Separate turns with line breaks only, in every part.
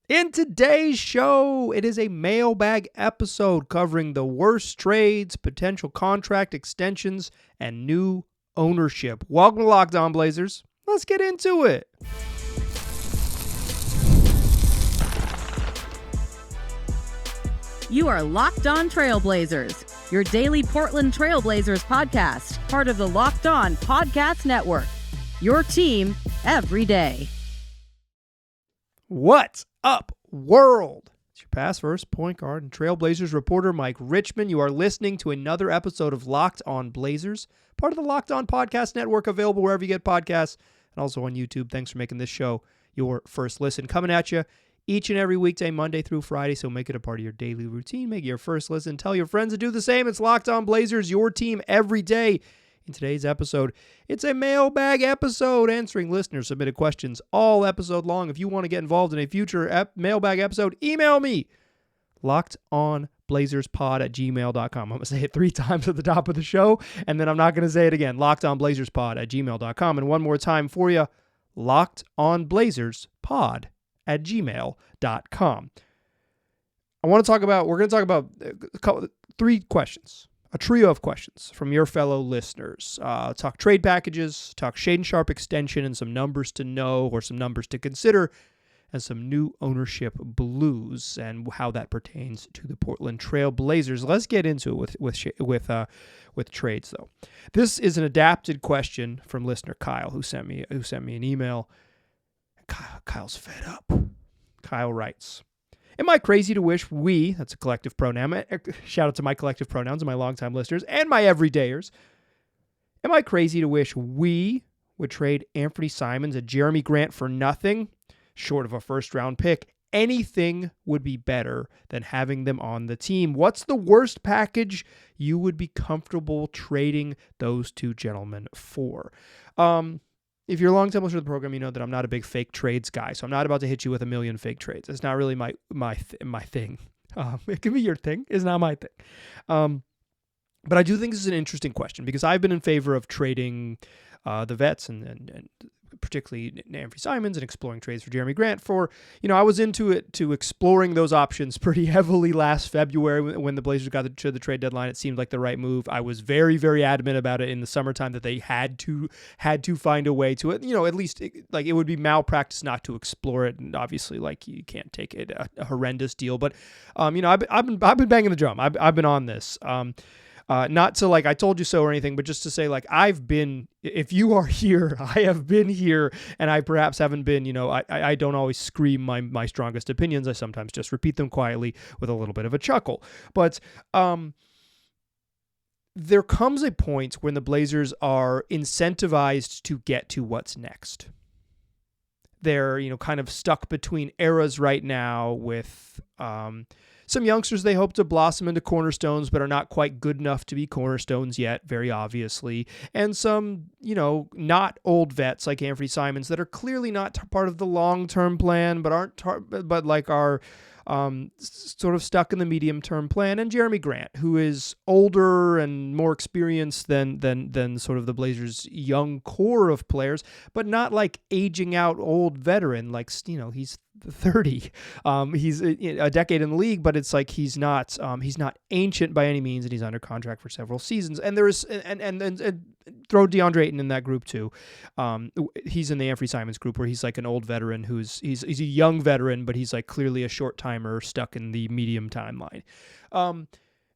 In today's show, it is a mailbag episode covering the worst trades, potential contract extensions, and new ownership. Welcome to Locked On Blazers. Let's get into it.
You are Locked On Trailblazers, your daily Portland Trailblazers podcast, part of the Locked On Podcast Network. Your team every day.
What's up, world? It's your past first point guard and Trailblazers reporter, Mike Richmond. You are listening to another episode of Locked On Blazers, part of the Locked On Podcast Network, available wherever you get podcasts and also on YouTube. Thanks for making this show your first listen. Coming at you each and every weekday, Monday through Friday, so make it a part of your daily routine. Make it your first listen. Tell your friends to do the same. It's Locked On Blazers, your team every day. In today's episode, it's a mailbag episode answering listener-submitted questions all episode long. If you want to get involved in a future mailbag episode, email me, lockedonblazerspod@gmail.com. I'm going to say it 3 times at the top of the show, and then I'm not going to say it again, lockedonblazerspod@gmail.com. And one more time for you, lockedonblazerspod@gmail.com. We're going to talk about 3 questions. A trio of questions from your fellow listeners. Talk trade packages, talk Shaedon Sharpe extension, and some numbers to know or some numbers to consider, and some new ownership blues and how that pertains to the Portland Trail Blazers. Let's get into it with trades, though. This is an adapted question from listener Kyle, who sent me an email. Kyle's fed up. Kyle writes, am I crazy to wish we, that's a collective pronoun, shout out to my collective pronouns and my longtime listeners and my everydayers, am I crazy to wish we would trade Anthony Simons and Jeremy Grant for nothing, short of a first-round pick? Anything would be better than having them on the team. What's the worst package you would be comfortable trading those 2 gentlemen for? If you're a long-time listener to the program, you know that I'm not a big fake trades guy, so I'm not about to hit you with a million fake trades. It's not really my thing. It can be your thing. It's not my thing. But I do think this is an interesting question because I've been in favor of trading the vets and particularly Anthony Simons and exploring trades for Jeremy Grant I was into it to exploring those options pretty heavily last February when the Blazers got to the trade deadline. It seemed like the right move. I was very, very adamant about it in the summertime that they had to find a way to it. At least it would be malpractice not to explore it. And obviously, you can't take it a horrendous deal. But I've been banging the drum. I've been on this. Not to I told you so or anything, but just to say if you are here, I have been here, and I perhaps haven't been, I don't always scream my strongest opinions. I sometimes just repeat them quietly with a little bit of a chuckle. But there comes a point when the Blazers are incentivized to get to what's next. They're, kind of stuck between eras right now with some youngsters they hope to blossom into cornerstones, but are not quite good enough to be cornerstones yet, very obviously. And some, not old vets like Anthony Simons that are clearly not part of the long-term plan, but are sort of stuck in the medium-term plan. And Jeremy Grant, who is older and more experienced than sort of the Blazers' young core of players, but not aging out old veteran. He's 30. He's a decade in the league, but it's he's not ancient by any means, and he's under contract for several seasons. And there is and throw DeAndre Ayton in that group too. He's in the Anthony Simons group where he's an old veteran he's a young veteran, but he's clearly a short timer stuck in the medium timeline.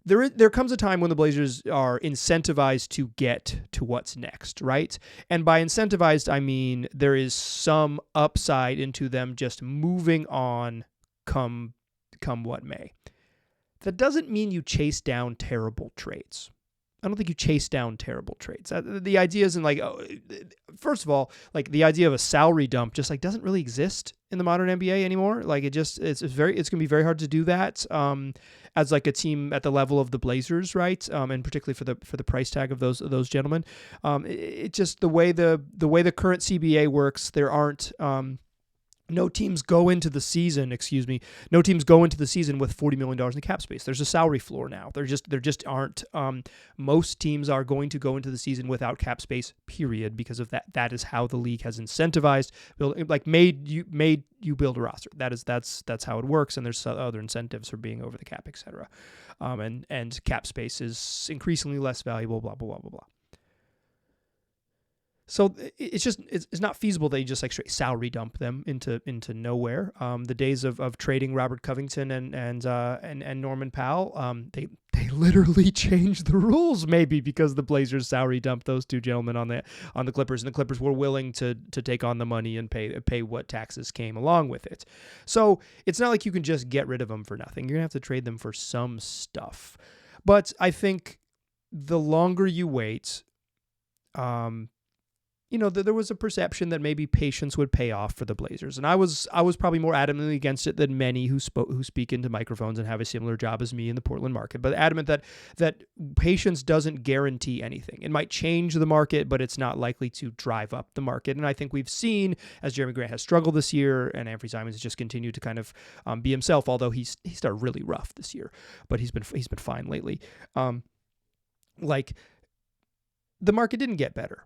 There comes a time when the Blazers are incentivized to get to what's next, right? And by incentivized, I mean there is some upside into them just moving on come what may. That doesn't mean you chase down terrible trades. I don't think you chase down terrible trades. The idea isn't first of all, the idea of a salary dump just doesn't really exist in the modern NBA anymore. It's going to be very hard to do that as a team at the level of the Blazers, right? And particularly for the price tag of those gentlemen. It just the way the current CBA works, there aren't no teams go into the season with $40 million in cap space. There's a salary floor now. There just aren't. Most teams are going to go into the season without cap space, period, because of that. That is how the league has incentivized, made you build a roster. That's how it works. And there's other incentives for being over the cap, etc. And cap space is increasingly less valuable. Blah blah blah blah blah. So it's not feasible that you just like straight salary dump them into nowhere. The days of trading Robert Covington and Norman Powell, they literally changed the rules maybe because the Blazers salary dumped those two gentlemen on the Clippers, and the Clippers were willing to take on the money and pay what taxes came along with it. So it's not like you can just get rid of them for nothing. You're gonna have to trade them for some stuff. But I think the longer you wait, there was a perception that maybe patience would pay off for the Blazers, and I was probably more adamantly against it than many who speak into microphones and have a similar job as me in the Portland market. But adamant that patience doesn't guarantee anything. It might change the market, but it's not likely to drive up the market. And I think we've seen, as Jeremy Grant has struggled this year, and Anthony Simons has just continued to kind of be himself. Although he started really rough this year, but he's been fine lately. The market didn't get better.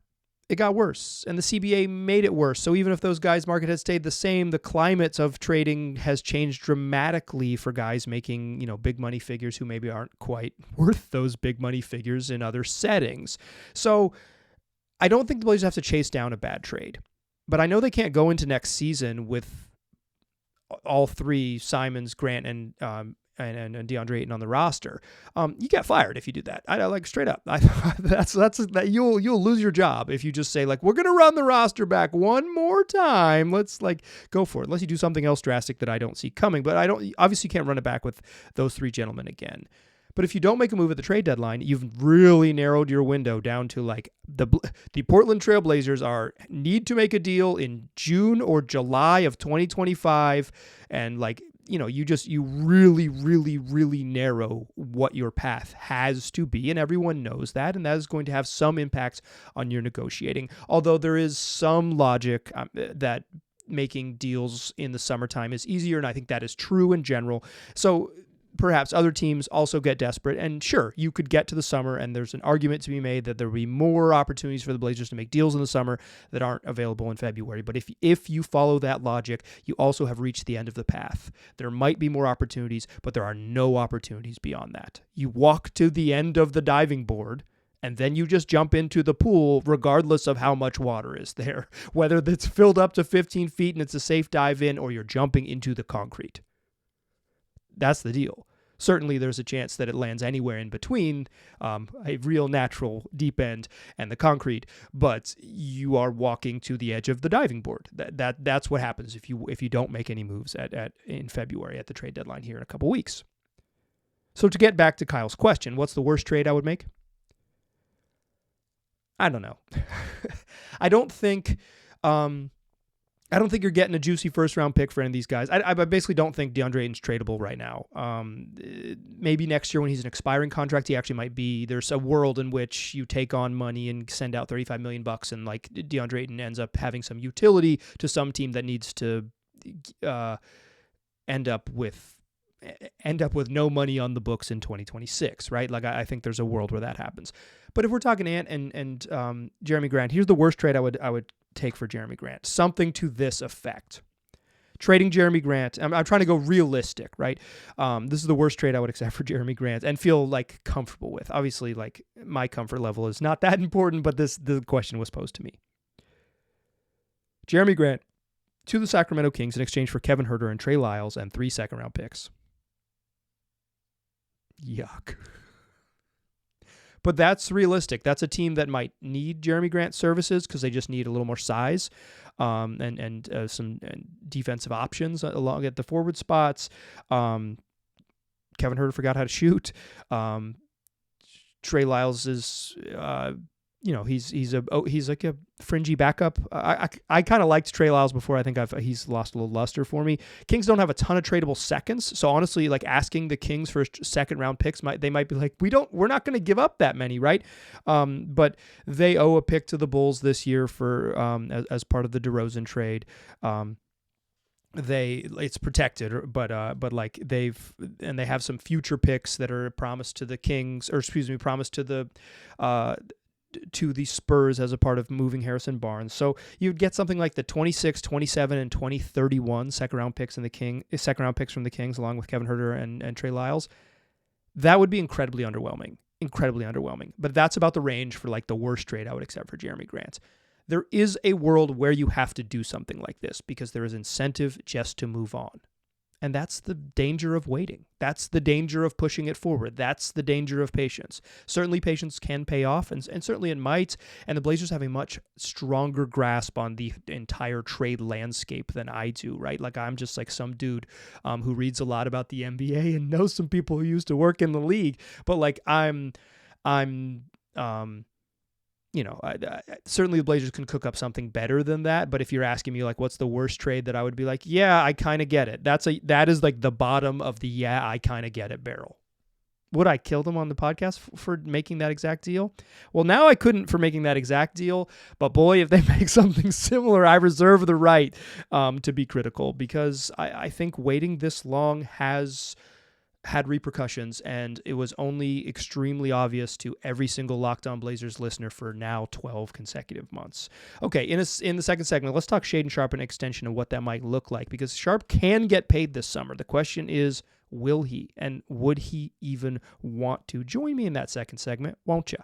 It got worse, and the CBA made it worse. So even if those guys' market had stayed the same, the climate of trading has changed dramatically for guys making, big money figures who maybe aren't quite worth those big money figures in other settings. So I don't think the Blazers have to chase down a bad trade, but I know they can't go into next season with all three, Simons, Grant, and DeAndre Ayton on the roster. You get fired if you do that. I like straight up. That you'll lose your job if you just say we're gonna run the roster back one more time. Let's go for it. Unless you do something else drastic that I don't see coming. But obviously you can't run it back with those three gentlemen again. But if you don't make a move at the trade deadline, you've really narrowed your window down to the Portland Trail Blazers need to make a deal in June or July of 2025, and you really, really, really narrow what your path has to be, and everyone knows that, and that is going to have some impact on your negotiating. Although there is some logic that making deals in the summertime is easier, and I think that is true in general. So perhaps other teams also get desperate, and sure, you could get to the summer, and there's an argument to be made that there will be more opportunities for the Blazers to make deals in the summer that aren't available in February. But if you follow that logic, you also have reached the end of the path. There might be more opportunities, but there are no opportunities beyond that. You walk to the end of the diving board, and then you just jump into the pool regardless of how much water is there, whether it's filled up to 15 feet and it's a safe dive in, or you're jumping into the concrete. That's the deal. Certainly there's a chance that it lands anywhere in between a real natural deep end and the concrete, but you are walking to the edge of the diving board. That's what happens if you don't make any moves in February at the trade deadline here in a couple weeks. So to get back to Kyle's question, what's the worst trade I would make? I don't know. I don't think you're getting a juicy first-round pick for any of these guys. I basically don't think DeAndre Ayton's tradable right now. Maybe next year when he's an expiring contract, he actually might be. There's a world in which you take on money and send out $35 million, and DeAndre Ayton ends up having some utility to some team that needs to end up with no money on the books in 2026, right? I think there's a world where that happens. But if we're talking Ant and Jeremy Grant, here's the worst trade I would take for Jeremy Grant. Something to this effect. Trading Jeremy Grant. I'm trying to go realistic, right? This is the worst trade I would accept for Jeremy Grant and feel comfortable with. Obviously, my comfort level is not that important, but the question was posed to me. Jeremy Grant to the Sacramento Kings in exchange for Kevin Huerter and Trey Lyles and 3 second-round picks. Yuck. But that's realistic. That's a team that might need Jeremy Grant's services because they just need a little more size and some defensive options along at the forward spots. Kevin Huerter forgot how to shoot. Trey Lyles is, he's like a fringy backup. I kind of liked Trey Lyles before. I think he's lost a little luster for me. Kings don't have a ton of tradable seconds, so honestly, asking the Kings for second round picks they might be we're not going to give up that many, right? But they owe a pick to the Bulls this year for as part of the DeRozan trade. it's protected, but like they have some future picks that are promised to the Kings, or promised to the Spurs as a part of moving Harrison Barnes. So you'd get something like the 26, 27, and 2031 second round picks from the Kings, along with Kevin Huerter and Trey Lyles. That would be incredibly underwhelming. But that's about the range for like the worst trade I would accept for Jeremy Grant. There is a world where you have to do something like this because there is incentive just to move on. And that's the danger of waiting. That's the danger of pushing it forward. That's the danger of patience. Certainly patience can pay off, and certainly it might. And the Blazers have a much stronger grasp on the entire trade landscape than I do, right? Like I'm just like some dude who reads a lot about the NBA and knows some people who used to work in the league. But like certainly the Blazers can cook up something better than that. But if you're asking me like, what's the worst trade that I would be like, yeah, I kind of get it. That is like the bottom of the, yeah, I kind of get it barrel. Would I kill them on the podcast for making that exact deal? Well, now I couldn't for making that exact deal, but boy, if they make something similar, I reserve the right to be critical, because I think waiting this long has had repercussions, and it was only extremely obvious to every single Locked On Blazers listener for now 12 consecutive months. Okay, in the second segment, let's talk Shaedon Sharpe and extension and what that might look like, because Sharpe can get paid this summer. The question is, will he, and would he even want to? Join me in that second segment, won't you?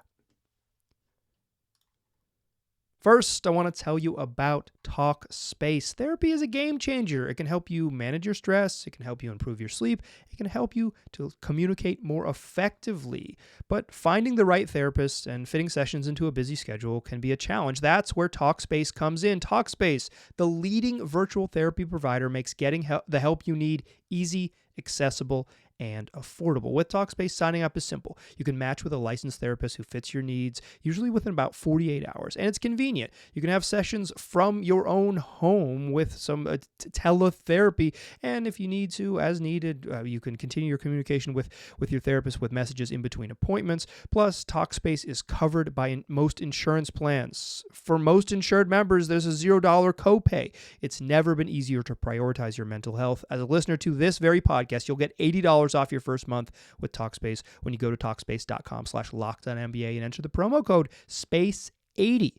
First, I want to tell you about TALKSPACE. Therapy is a game changer. It can help you manage your stress. It can help you improve your sleep. It can help you to communicate more effectively. But finding the right therapist and fitting sessions into a busy schedule can be a challenge. That's where TALKSPACE comes in. TALKSPACE, the leading virtual therapy provider, makes getting the help you need easy, accessible, and affordable. With TALKSPACE, signing up is simple. You can match with a licensed therapist who fits your needs, usually within about 48 hours. And it's convenient. You can have sessions from your own home with some teletherapy. And if you need to, as needed, you can continue your communication with your therapist with messages in between appointments. Plus, TALKSPACE is covered by most insurance plans. For most insured members, there's a $0 copay. It's never been easier to prioritize your mental health. As a listener to this very podcast, you'll get $80 off your first month with TALKSPACE when you go to TALKSPACE.com/LockedOnNBA and enter the promo code SPACE80.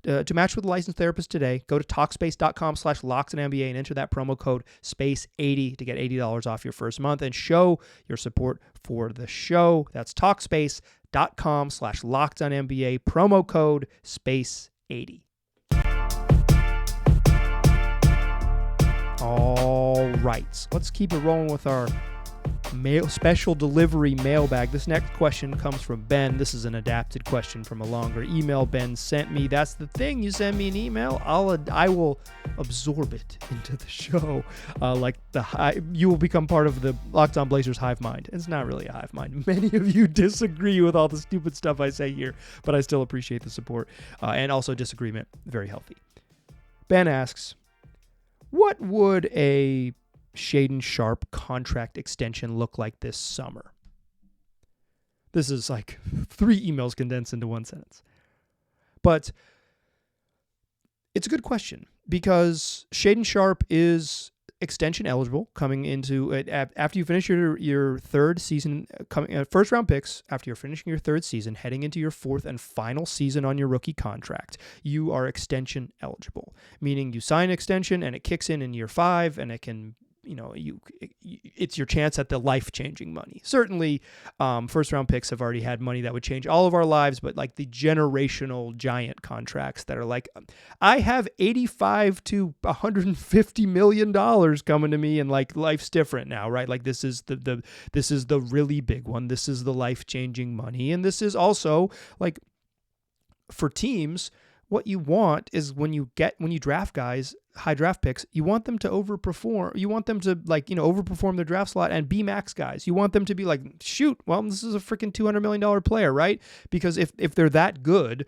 To match with a licensed therapist today, go to TALKSPACE.com/LockedOnNBA and enter that promo code SPACE80 to get $80 off your first month and show your support for the show. That's TALKSPACE.com/LockedOnNBA, promo code SPACE80. All right, let's keep it rolling with our special delivery mailbag. This next question comes from Ben. This is an adapted question from a longer email Ben sent me. That's the thing. You send me an email, I will absorb it into the show. You will become part of the Locked On Blazers hive mind. It's not really a hive mind. Many of you disagree with all the stupid stuff I say here, but I still appreciate the support and also disagreement. Very healthy. Ben asks, what would a Shaedon Sharpe contract extension look like this summer? This is like 3 emails condensed into one sentence. But it's a good question because Shaedon Sharpe is extension eligible coming into it after you finish your third season, first round picks after you're finishing your third season, heading into your 4th and final season on your rookie contract. You are extension eligible, meaning you sign an extension and it kicks in year 5, and it can, it's your chance at the life-changing money. Certainly, first-round picks have already had money that would change all of our lives, but like the generational giant contracts that are like, I have $85 to $150 million coming to me, and like life's different now, right? Like this is the really big one. This is the life-changing money, and this is also like for teams. What you want is when you draft guys, high draft picks, you want them to overperform. You want them to overperform their draft slot and be max guys. You want them to be like, shoot, well, this is a freaking $200 million player, right? Because if they're that good,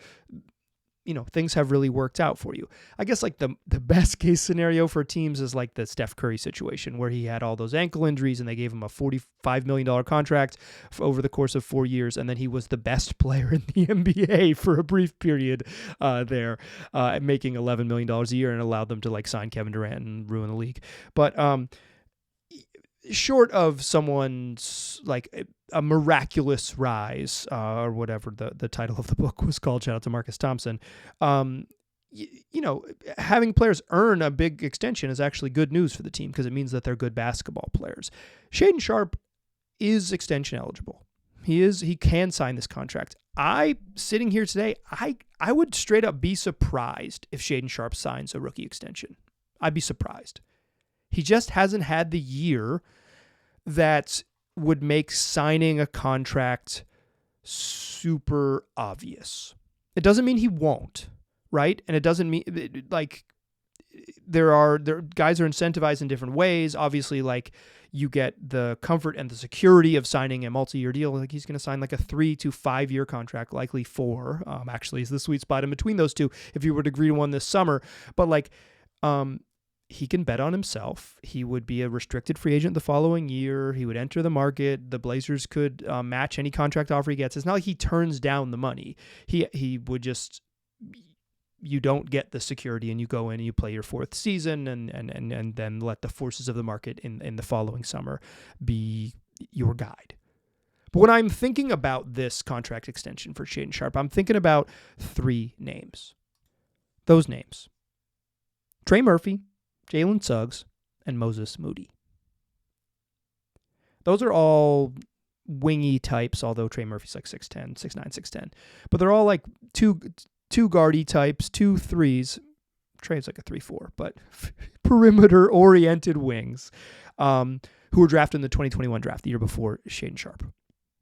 things have really worked out for you. I guess like the best case scenario for teams is like the Steph Curry situation where he had all those ankle injuries and they gave him a $45 million contract over the course of 4 years. And then he was the best player in the NBA for a brief period there, making $11 million a year, and allowed them to like sign Kevin Durant and ruin the league. But short of someone's like a miraculous rise, or whatever the title of the book was called, shout out to Marcus Thompson, having players earn a big extension is actually good news for the team because it means that they're good basketball players. Shaedon Sharpe is extension eligible. He can sign this contract. Sitting here today, I would straight up be surprised if Shaedon Sharpe signs a rookie extension. I'd be surprised. He just hasn't had the year that would make signing a contract super obvious. It doesn't mean he won't, right? And it doesn't mean like there guys are incentivized in different ways. Obviously, like you get the comfort and the security of signing a multi-year deal. Like he's going to sign like a 3 to 5 year contract, likely 4. Actually, is the sweet spot in between those two if you were to agree to one this summer. But like, he can bet on himself. He would be a restricted free agent the following year. He would enter the market. The Blazers could match any contract offer he gets. It's not like he turns down the money. He would just, you don't get the security and you go in and you play your 4th season and then let the forces of the market in the following summer be your guide. But when I'm thinking about this contract extension for Shaedon Sharpe, I'm thinking about 3 names. Those names: Trey Murphy, Jalen Suggs, and Moses Moody. Those are all wingy types, although Trey Murphy's like 6'10", 6'9", 6'10". But they're all like two guardy types, 2 3s. Trey's like a 3-4, but perimeter-oriented wings who were drafted in the 2021 draft, the year before Shaedon Sharpe.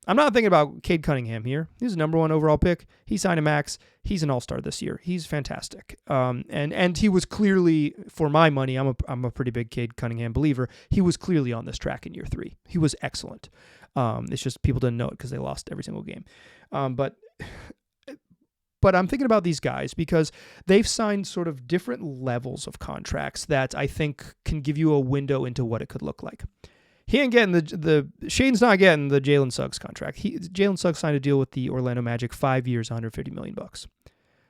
I'm not thinking about Cade Cunningham here. He's a number 1 overall pick. He signed a max. He's an all-star this year. He's fantastic. And he was clearly, for my money, I'm a pretty big Cade Cunningham believer. He was clearly on this track in year 3. He was excellent. It's just people didn't know it because they lost every single game. But I'm thinking about these guys because they've signed sort of different levels of contracts that I think can give you a window into what it could look like. He ain't getting Shaedon's not getting the Jalen Suggs contract. Jalen Suggs signed a deal with the Orlando Magic, 5 years, $150 million.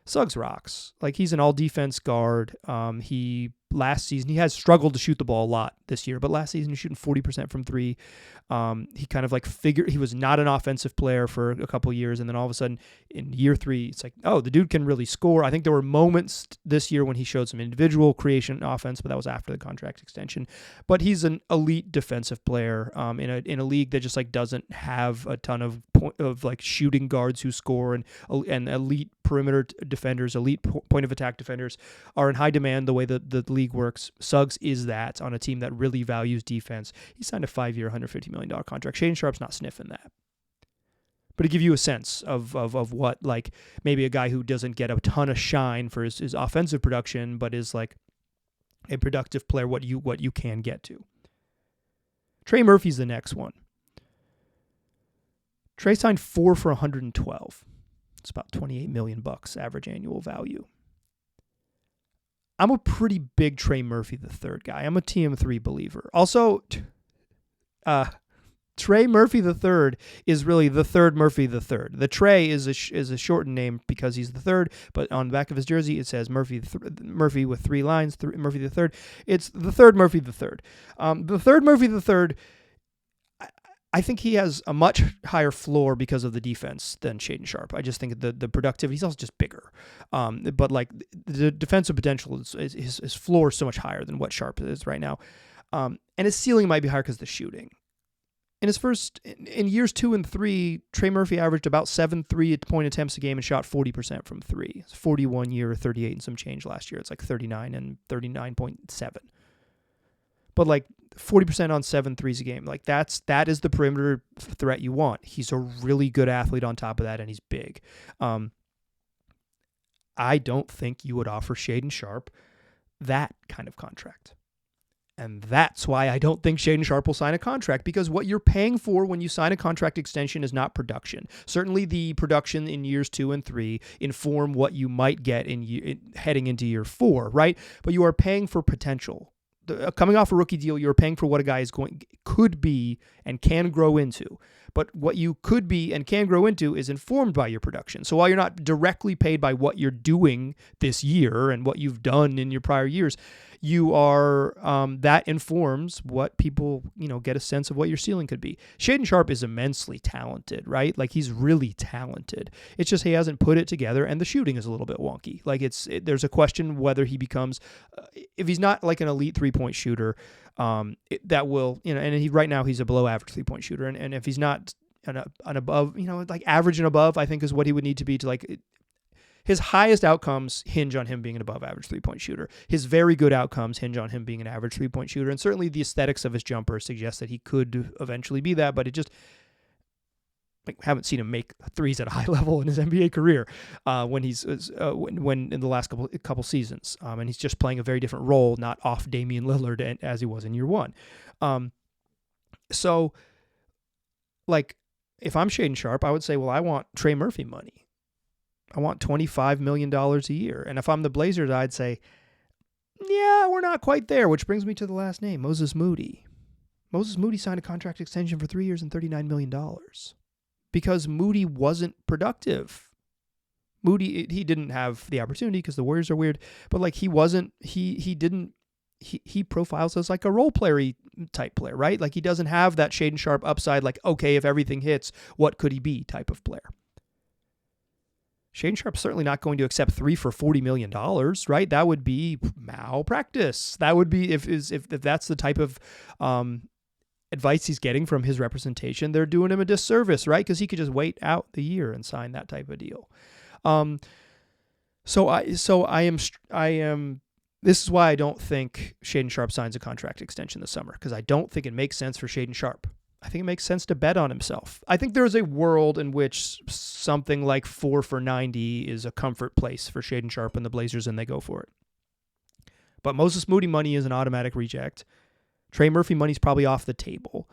Suggs rocks. Like he's an all defense guard. Last season, he has struggled to shoot the ball a lot this year, but last season he's shooting 40% from 3. He kind of like he was not an offensive player for a couple of years, and then all of a sudden in year 3, it's like, oh, the dude can really score. I think there were moments this year when he showed some individual creation offense, but that was after the contract extension. But he's an elite defensive player in a league that just like doesn't have a ton of like shooting guards who score, and elite perimeter defenders, elite point of attack defenders are in high demand the way that the league works. Suggs is that on a team that really values defense. He signed a 5-year, $150 million contract. Shaedon Sharpe's not sniffing that. But to give you a sense of what, like, maybe a guy who doesn't get a ton of shine for his offensive production, but is like a productive player, what you can get to. Trey Murphy's the next one. Trey signed 4 for $112. It's about $28 million average annual value. I'm a pretty big Trey Murphy III guy. I'm a TM3 believer. Also, Trey Murphy III is really the third Murphy III. The Trey is a shortened name because he's the third, but on the back of his jersey it says Murphy with 3 lines, Murphy III. It's the third Murphy III. The third Murphy III, I think he has a much higher floor because of the defense than Shaedon Sharpe. I just think the productivity, he's also just bigger. But like the defensive potential, his floor is so much higher than what Sharpe is right now. And his ceiling might be higher because of the shooting. In years 2 and 3, Trey Murphy averaged about 7 3-point attempts a game and shot 40% from 3. It's 41 year, 38 and some change last year. It's like 39 and 39.7. But like 40% on 7 threes a game, like that is the perimeter threat you want. He's a really good athlete on top of that, and he's big. I don't think you would offer Shaedon Sharpe that kind of contract. And that's why I don't think Shaedon Sharpe will sign a contract, because what you're paying for when you sign a contract extension is not production. Certainly the production in years 2 and 3 inform what you might get heading into year 4, right? But you are paying for potential. Coming off a rookie deal, you're paying for what a guy could be and can grow into. But what you could be and can grow into is informed by your production. So while you're not directly paid by what you're doing this year and what you've done in your prior years, you are that informs what people, get a sense of what your ceiling could be. Shaedon Sharpe is immensely talented, right? Like, he's really talented. It's just he hasn't put it together, and the shooting is a little bit wonky. Like, there's a question whether he becomes, if he's not like an elite 3-point shooter, that will, and right now he's a below average 3-point shooter, and if he's not an above, like average and above, I think is what he would need to be to like. His highest outcomes hinge on him being an above-average 3-point shooter. His very good outcomes hinge on him being an average 3-point shooter, and certainly the aesthetics of his jumper suggest that he could eventually be that, but it just, haven't seen him make threes at a high level in his NBA career when in the last couple seasons, and he's just playing a very different role, not off Damian Lillard as he was in year 1. So, if I'm Shaedon Sharpe, I would say, well, I want Trey Murphy money. I want $25 million a year. And if I'm the Blazers, I'd say, yeah, we're not quite there, which brings me to the last name, Moses Moody. Moses Moody signed a contract extension for 3 years and $39 million because Moody wasn't productive. Moody, he didn't have the opportunity because the Warriors are weird, but he profiles as like a role player type player, right? Like, he doesn't have that Shaedon Sharpe upside, like, okay, if everything hits, what could he be type of player. Shaedon Sharpe's certainly not going to accept 3 for $40 million, right? That would be malpractice. That would be, if that's the type of advice he's getting from his representation, they're doing him a disservice, right? Because he could just wait out the year and sign that type of deal. So I am. This is why I don't think Shaedon Sharpe signs a contract extension this summer, because I don't think it makes sense for Shaedon Sharpe. I think it makes sense to bet on himself. I think there's a world in which something like 4 for $90 is a comfort place for Shaedon Sharpe and the Blazers, and they go for it. But Moses Moody money is an automatic reject. Trey Murphy money is probably off the table.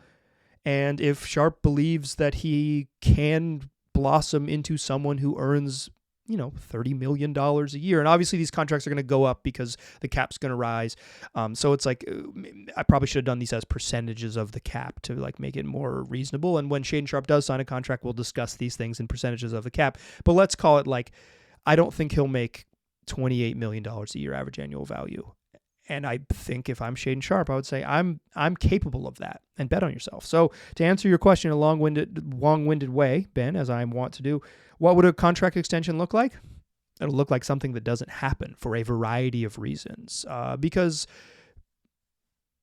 And if Sharpe believes that he can blossom into someone who earns, $30 million a year. And obviously these contracts are going to go up because the cap's going to rise. So it's like, I probably should have done these as percentages of the cap to make it more reasonable. And when Shaedon Sharpe does sign a contract, we'll discuss these things in percentages of the cap. But let's call it I don't think he'll make $28 million a year average annual value. And I think if I'm Shaedon Sharpe, I would say I'm capable of that, and bet on yourself. So to answer your question in a long-winded way, Ben, as I want to do, what would a contract extension look like? It'll look like something that doesn't happen for a variety of reasons. Because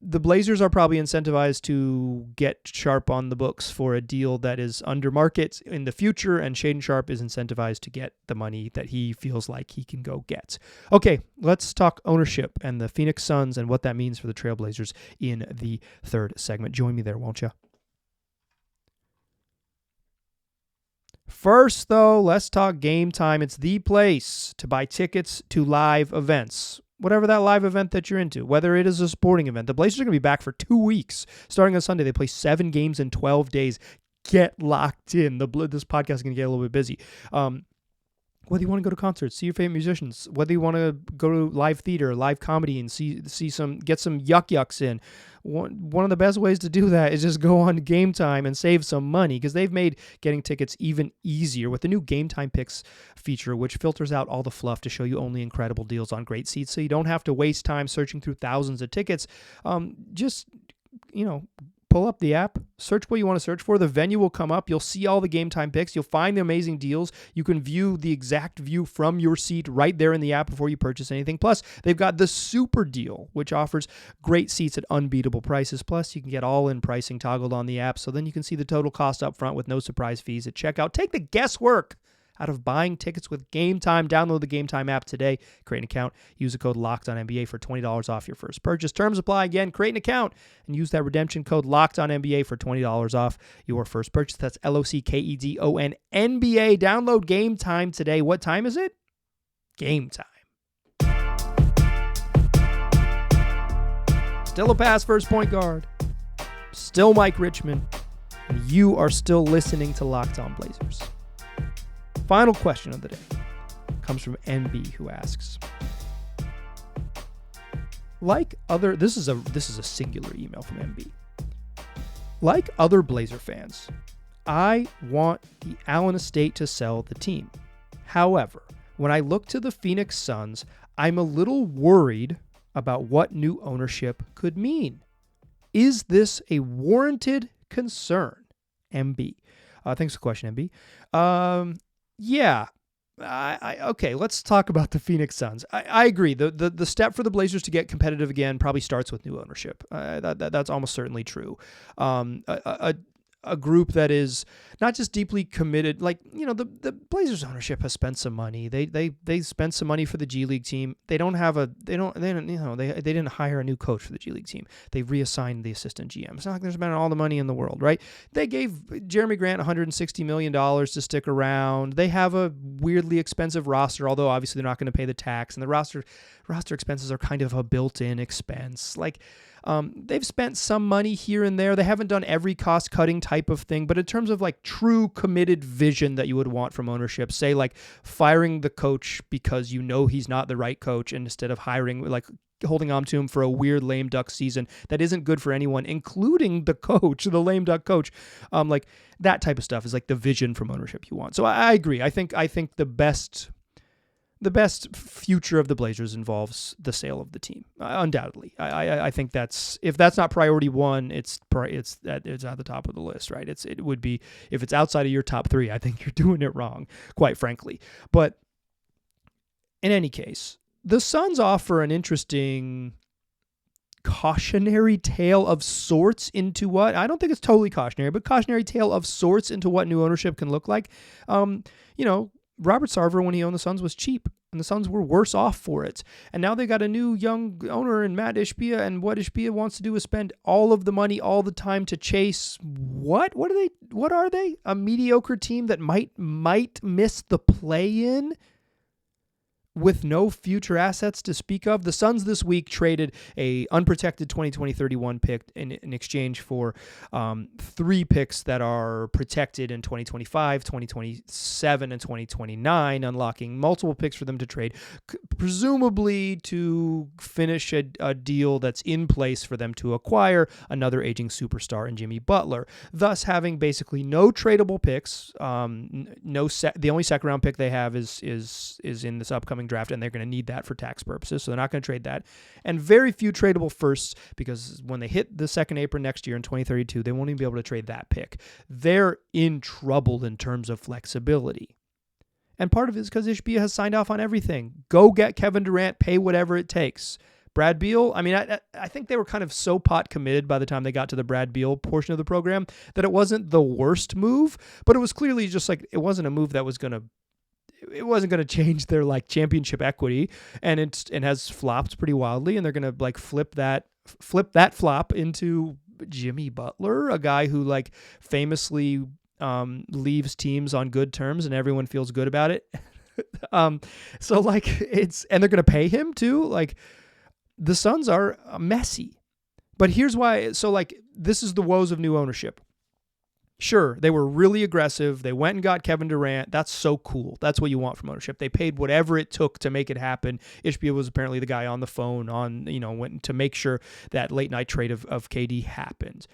the Blazers are probably incentivized to get Sharpe on the books for a deal that is under market in the future, and Shaedon Sharpe is incentivized to get the money that he feels like he can go get. Okay, let's talk ownership and the Phoenix Suns and what that means for the Trailblazers in the third segment. Join me there, won't you? First, though, let's talk Gametime. It's the place to buy tickets to live events. Whatever that live event that you're into, whether it is a sporting event. The Blazers are going to be back for 2 weeks. Starting on Sunday, they play 7 games in 12 days. Get locked in. This podcast is going to get a little bit busy. Whether you want to go to concerts, see your favorite musicians, whether you want to go to live theater, live comedy, and get some yucks in. One of the best ways to do that is just go on Gametime and save some money, because they've made getting tickets even easier with the new Gametime Picks feature, which filters out all the fluff to show you only incredible deals on great seats, so you don't have to waste time searching through thousands of tickets. Pull up the app, search what you want to search for. The venue will come up. You'll see all the Gametime picks. You'll find the amazing deals. You can view the exact view from your seat right there in the app before you purchase anything. Plus, they've got the super deal, which offers great seats at unbeatable prices. Plus, you can get all-in pricing toggled on the app, so then you can see the total cost up front with no surprise fees at checkout. Take the guesswork out of buying tickets with Gametime. Download the Gametime app today. Create an account. Use the code LOCKEDONNBA for $20 off your first purchase. Terms apply. Again, create an account and use that redemption code LOCKEDONNBA for $20 off your first purchase. That's LOCKEDONNBA. Download Gametime today. What time is it? Gametime. still a pass first point guard, still Mike Richmond, and you are still listening to Locked On Blazers. Final question of the day comes from MB, who asks, this is a singular email from MB. Like other Blazer fans, I want the Allen estate to sell the team. However, when I look to the Phoenix Suns, I'm a little worried about what new ownership could mean. Is this a warranted concern? MB. Thanks for the question, MB. Yeah. Okay, let's talk about the Phoenix Suns. I agree. The step for the Blazers to get competitive again probably starts with new ownership. That's almost certainly true. A group that is not just deeply committed, the Blazers ownership has spent some money. They spent some money for the G League team. They didn't hire a new coach for the G League team. They reassigned the assistant GM. It's not like they're spending all the money in the world, right? They gave Jeremy Grant $160 million to stick around. They have a weirdly expensive roster, although obviously they're not going to pay the tax, and the roster expenses are kind of a built-in expense. They've spent some money here and there. They haven't done every cost-cutting type of thing, but in terms of true committed vision that you would want from ownership, say firing the coach because he's not the right coach, and instead of holding on to him for a weird lame duck season that isn't good for anyone, including the coach, the lame duck coach, that type of stuff is the vision from ownership you want. So I agree. I think the best future of the Blazers involves the sale of the team, undoubtedly. I think if that's not priority one, it's at the top of the list, right? It would be, if it's outside of your top three, I think you're doing it wrong, quite frankly. But in any case, the Suns offer an interesting cautionary tale of sorts into what, I don't think it's totally cautionary, but cautionary tale of sorts into what new ownership can look like. Robert Sarver, when he owned the Suns, was cheap, and the Suns were worse off for it. And now they got a new young owner in Matt Ishbia, and what Ishbia wants to do is spend all of the money all the time to chase what? What are they? A mediocre team that might miss the play-in with no future assets to speak of. The Suns this week traded a unprotected 2020-31 pick in exchange for 3 picks that are protected in 2025, 2027, and 2029, unlocking multiple picks for them to trade, presumably to finish a deal that's in place for them to acquire another aging superstar in Jimmy Butler, thus having basically no tradable picks. The only second round pick they have is in this upcoming draft, and they're going to need that for tax purposes, so they're not going to trade that. And very few tradable firsts, because when they hit the second apron next year in 2032, they won't even be able to trade that pick. They're in trouble in terms of flexibility. And part of it is because Ishbia has signed off on everything. Go get Kevin Durant, pay whatever it takes. Brad Beal, I think they were kind of so pot committed by the time they got to the Brad Beal portion of the program that it wasn't the worst move, but it was clearly just it wasn't a move that was going to change their championship equity, and it has flopped pretty wildly, and they're going to flip that flop into Jimmy Butler, a guy who famously leaves teams on good terms and everyone feels good about it. And they're going to pay him too. The Suns are messy, but here's why. So this is the woes of new ownership. Sure, they were really aggressive. They went and got Kevin Durant. That's so cool. That's what you want from ownership. They paid whatever it took to make it happen. Ishbia was apparently the guy on the phone went to make sure that late night trade of KD happened.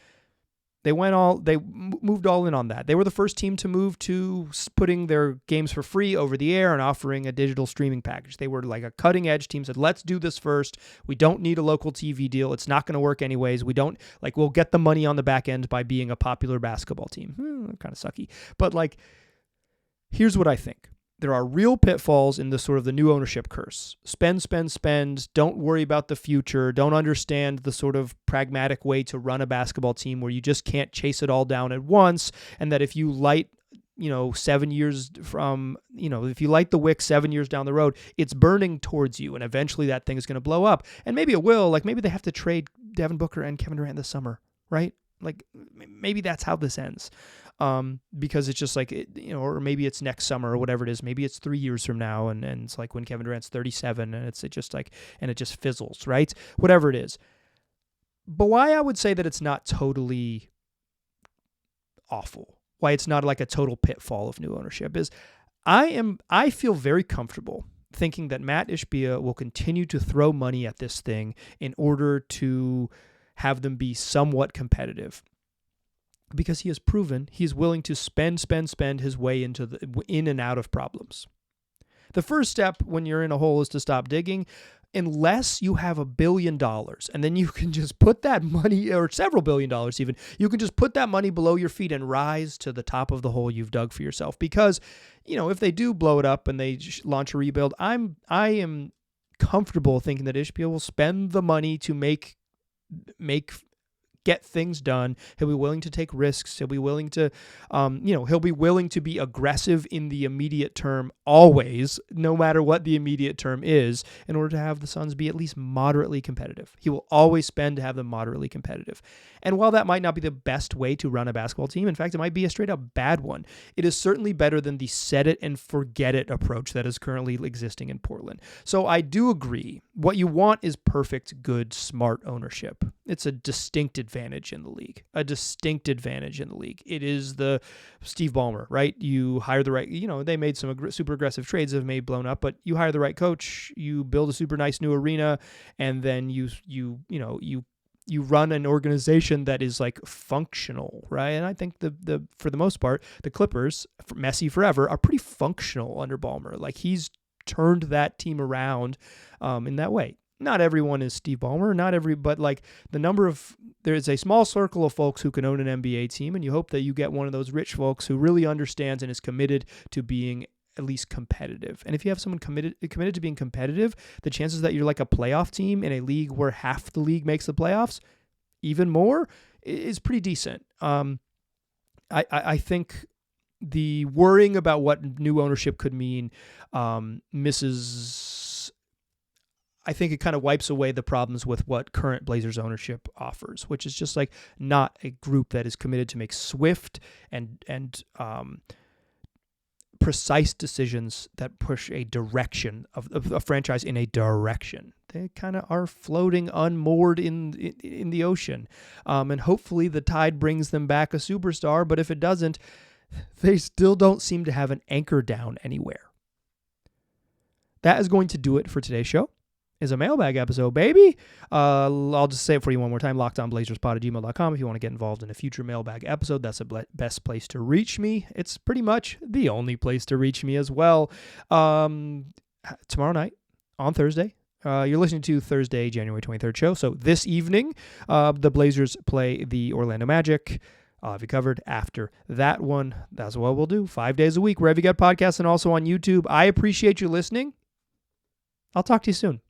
They moved all in on that. They were the first team to move to putting their games for free over the air and offering a digital streaming package. They were a cutting edge team, said, let's do this first. We don't need a local TV deal. It's not going to work anyways. We don't we'll get the money on the back end by being a popular basketball team. Kind of sucky. But here's what I think. There are real pitfalls in the sort of the new ownership curse. Spend, spend, spend. Don't worry about the future. Don't understand the sort of pragmatic way to run a basketball team where you just can't chase it all down at once. And that if you light, 7 years from, if you light the wick 7 years down the road, it's burning towards you. And eventually that thing is going to blow up. And maybe it will. Maybe they have to trade Devin Booker and Kevin Durant this summer, right? Maybe that's how this ends. Because it's just or maybe it's next summer or whatever it is. Maybe it's 3 years from now, and it's when Kevin Durant's 37, and it just fizzles, right? Whatever it is. But why I would say that it's not totally awful, why it's not like a total pitfall of new ownership, is I feel very comfortable thinking that Matt Ishbia will continue to throw money at this thing in order to have them be somewhat competitive, because he has proven he's willing to spend his way in and out of problems. The first step when you're in a hole is to stop digging, unless you have $1 billion, and then you can just put that money, or several $1 billion even, you can just put that money below your feet and rise to the top of the hole you've dug for yourself. Because, if they do blow it up and they launch a rebuild, I am comfortable thinking that Ishbia will spend the money to get things done. He'll be willing to take risks. He'll be willing to, he'll be willing to be aggressive in the immediate term always, no matter what the immediate term is, in order to have the Suns be at least moderately competitive. He will always spend to have them moderately competitive. And while that might not be the best way to run a basketball team, in fact, it might be a straight up bad one, it is certainly better than the set it and forget it approach that is currently existing in Portland. So I do agree. What you want is perfect, good, smart ownership. It's a distinct advantage in the league. It is the Steve Ballmer, right? You hire the right, they made some super aggressive trades that have made blown up, but you hire the right coach, you build a super nice new arena, and then you run an organization that is like functional, right? And I think the for the most part, the Clippers, messy forever, are pretty functional under Ballmer. Like, he's turned that team around in that way. Not everyone is Steve Ballmer, but like there's a small circle of folks who can own an NBA team, and you hope that you get one of those rich folks who really understands and is committed to being at least competitive. And if you have someone committed to being competitive, the chances that you're like a playoff team in a league where half the league makes the playoffs, even more, is pretty decent. I think the worrying about what new ownership could mean I think it kind of wipes away the problems with what current Blazers ownership offers, which is just like not a group that is committed to make swift and precise decisions that push a direction of a franchise in a direction. They kind of are floating unmoored in the ocean. And hopefully the tide brings them back a superstar, but if it doesn't, they still don't seem to have an anchor down anywhere. That is going to do it for today's show. Is a mailbag episode, baby. I'll just say it for you one more time. LockedOnBlazersPod@gmail.com. If you want to get involved in a future mailbag episode, that's the best place to reach me. It's pretty much the only place to reach me as well. Tomorrow night, on Thursday, you're listening to Thursday, January 23rd show. So this evening, the Blazers play the Orlando Magic. I'll have you covered after that one. That's what we'll do. 5 days a week, wherever you get podcasts and also on YouTube. I appreciate you listening. I'll talk to you soon.